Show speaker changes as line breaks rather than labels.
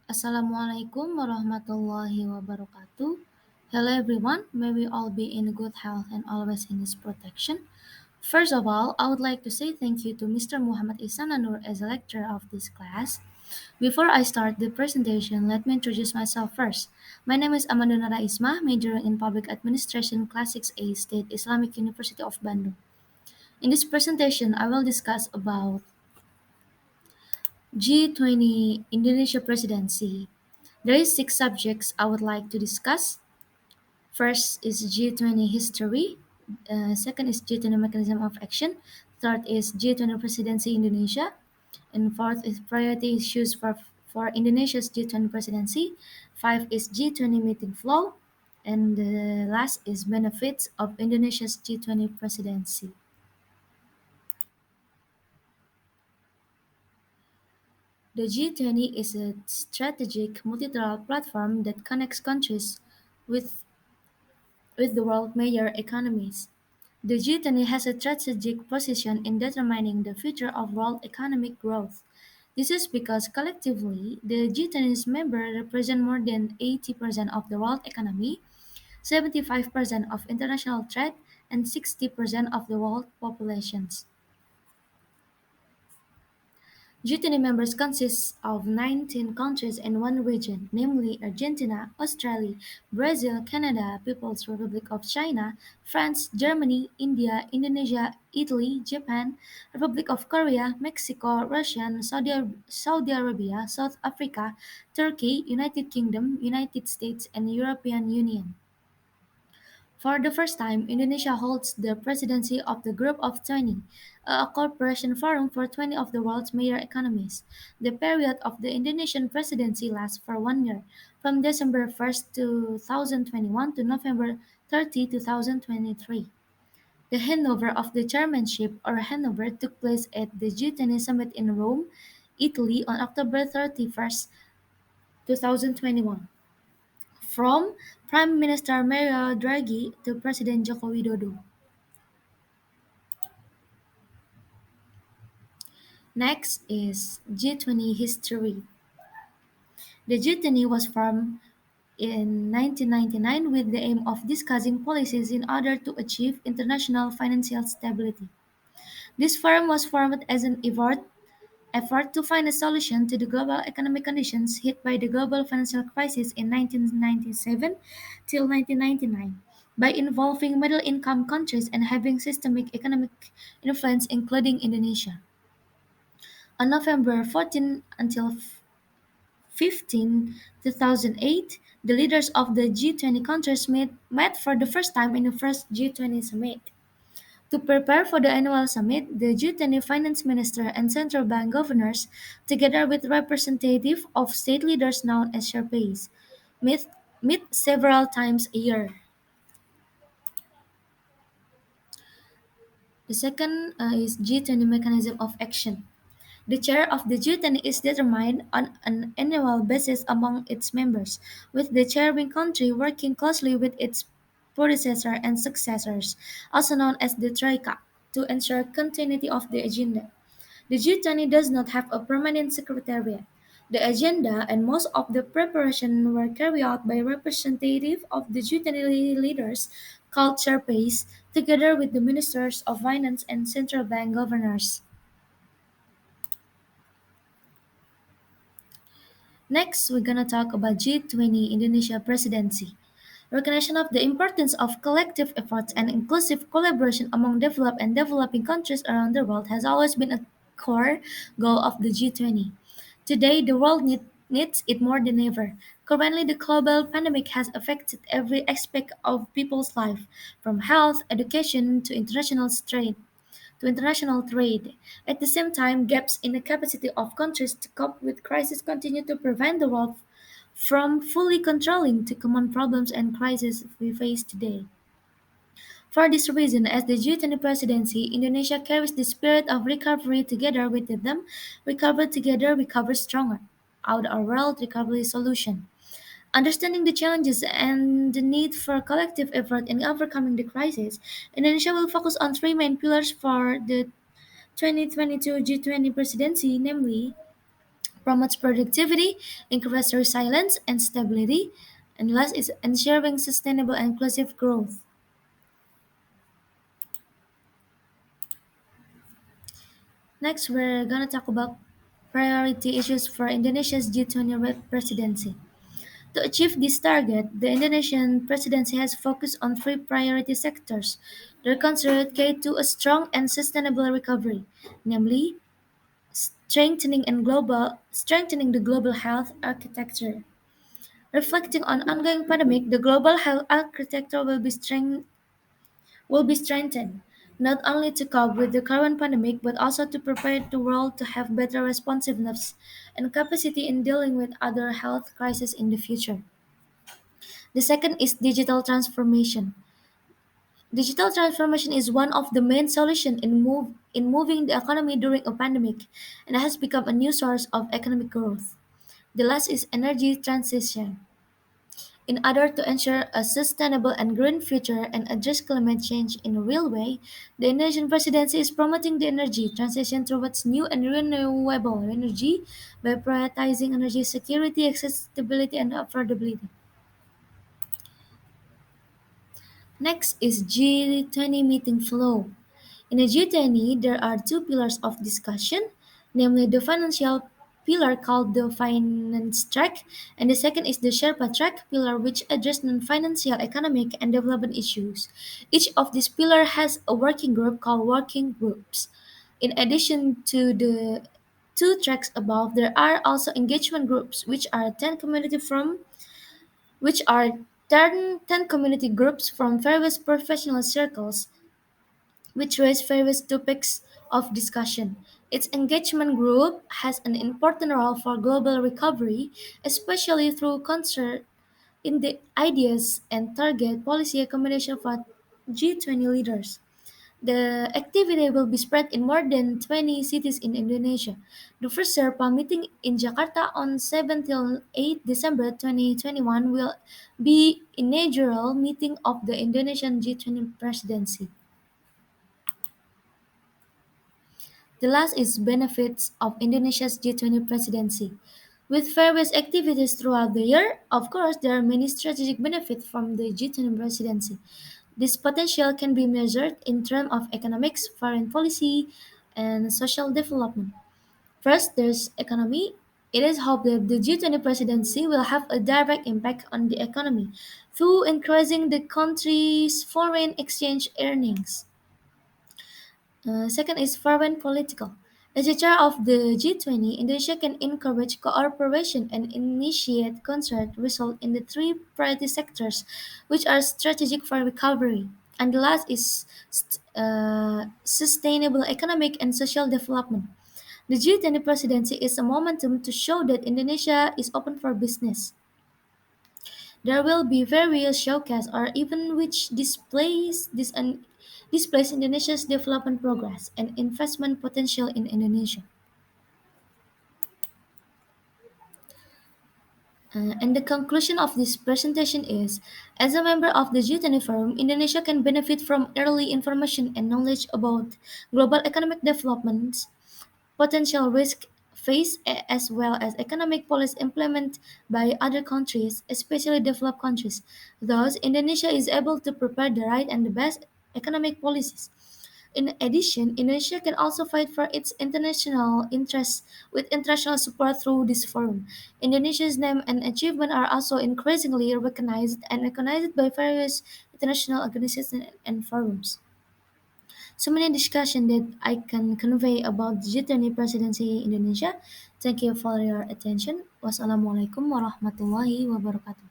Assalamualaikum warahmatullahi wabarakatuh. Hello everyone, may we all be in good health and always in His protection. First of all, I would like to say thank you to Mr. Muhammad Isananur as a lecturer of this class. Before I start the presentation, let me introduce myself first. My name is Naurah Ismah, majoring in Public Administration Classics A, State Islamic University of Bandung. In this presentation, I will discuss about G20 Indonesia Presidency. There is six subjects I would like to discuss. First is G20 history. Second is G20 mechanism of action. Third is G20 presidency Indonesia. And fourth is priority issues for Indonesia's G20 presidency. Five is G20 meeting flow. And the last is benefits of Indonesia's G20 presidency. The G20 is a strategic multilateral platform that connects countries with with the world major economies. The G20 has a strategic position in determining the future of world economic growth. This is because collectively, the G20's members represent more than 80% of the world economy, 75% of international trade, and 60% of the world populations. G20 members consist of 19 countries in one region, namely Argentina, Australia, Brazil, Canada, People's Republic of China, France, Germany, India, Indonesia, Italy, Japan, Republic of Korea, Mexico, Russia, Saudi Arabia, South Africa, Turkey, United Kingdom, United States, and European Union. For the first time, Indonesia holds the presidency of the Group of 20, a cooperation forum for 20 of the world's major economies. The period of the Indonesian presidency lasts for 1 year, from December 1st, 2021 to November 30, 2023. The handover of the chairmanship or handover took place at the G20 summit in Rome, Italy on October 31st, 2021. From Prime Minister Mario Draghi to President Joko Widodo. Next is G20 history. The G20 was formed in 1999 with the aim of discussing policies in order to achieve international financial stability. This forum was formed as an effort to find a solution to the global economic conditions hit by the global financial crisis in 1997 till 1999 by involving middle-income countries and having systemic economic influence including Indonesia. On November 14 until 15, 2008, the leaders of the G20 countries met for the first time in the first G20 summit. To prepare for the annual summit, the G20 finance minister and central bank governors, together with representatives of state leaders known as Sherpas, meet, meet several times a year. The second is G20 mechanism of action. The chair of the G20 is determined on an annual basis among its members, with the chairing country working closely with its predecessor and successors, also known as the Troika, to ensure continuity of the agenda. The G20 does not have a permanent secretariat. The agenda and most of the preparation were carried out by representatives of the G20 leaders called Sherpas, together with the ministers of finance and central bank governors. Next, we're gonna talk about G20 Indonesia Presidency. Recognition of the importance of collective efforts and inclusive collaboration among developed and developing countries around the world has always been a core goal of the G20. Today, the world needs it more than ever. Currently, the global pandemic has affected every aspect of people's life, from health, education, to international trade. At the same time, gaps in the capacity of countries to cope with crises continue to prevent the world from fully controlling the common problems and crises we face today. For this reason, as the G20 presidency, Indonesia carries the spirit of recovery together with them. Recover together, recover stronger. Out our world recovery solution. Understanding the challenges and the need for collective effort in overcoming the crisis, Indonesia will focus on three main pillars for the 2022 G20 presidency, namely promotes productivity, encourages resilience and stability, and last is ensuring sustainable and inclusive growth. Next, we're gonna talk about priority issues for Indonesia's G20 presidency. To achieve this target, the Indonesian presidency has focused on three priority sectors that are considered key to a strong and sustainable recovery, namely strengthening the global health architecture. Reflecting on ongoing pandemic, the global health architecture will be strengthened, not only to cope with the current pandemic but also to prepare the world to have better responsiveness and capacity in dealing with other health crises in the future. The second is digital transformation. Digital transformation is one of the main solutions in moving the economy during a pandemic and has become a new source of economic growth. The last is energy transition. In order to ensure a sustainable and green future and address climate change in a real way, the Indonesian presidency is promoting the energy transition towards new and renewable energy by prioritizing energy security, accessibility, and affordability. Next is G20 meeting flow. In a G20, there are two pillars of discussion, namely the financial pillar called the finance track, and the second is the Sherpa track pillar, which addresses non-financial, economic, and development issues. Each of these pillars has a working group called working groups. In addition to the two tracks above, there are also engagement groups, which are 10 community groups from various professional circles which raise various topics of discussion. Its engagement group has an important role for global recovery, especially through concert in the ideas and target policy accommodation for G20 leaders. The activity will be spread in more than 20 cities in Indonesia. The first SERPA meeting in Jakarta on 7 till 8 December 2021 will be inaugural meeting of the Indonesian G20 presidency. The last is benefits of Indonesia's G20 presidency. With various activities throughout the year, of course, there are many strategic benefits from the G20 presidency. This potential can be measured in terms of economics, foreign policy, and social development. First, there's economy. It is hoped that the G20 presidency will have a direct impact on the economy through increasing the country's foreign exchange earnings. Second is foreign political. As a chair of the G20, Indonesia can encourage cooperation and initiate concert result in the three priority sectors, which are strategic for recovery. And the last is sustainable economic and social development. The G20 presidency is a momentum to show that Indonesia is open for business. There will be various showcases or even which displays Indonesia's development progress and investment potential in Indonesia. And the conclusion of this presentation is, as a member of the G20 Forum, Indonesia can benefit from early information and knowledge about global economic developments, potential risk faced as well as economic policy implemented by other countries, especially developed countries. Thus, Indonesia is able to prepare the right and the best economic policies. In addition, Indonesia can also fight for its international interests with international support through this forum. Indonesia's name and achievement are also increasingly recognized and recognized by various international organizations and forums. So many discussion that I can convey about the G20 presidency in Indonesia. Thank you for your attention. Wassalamualaikum warahmatullahi wabarakatuh.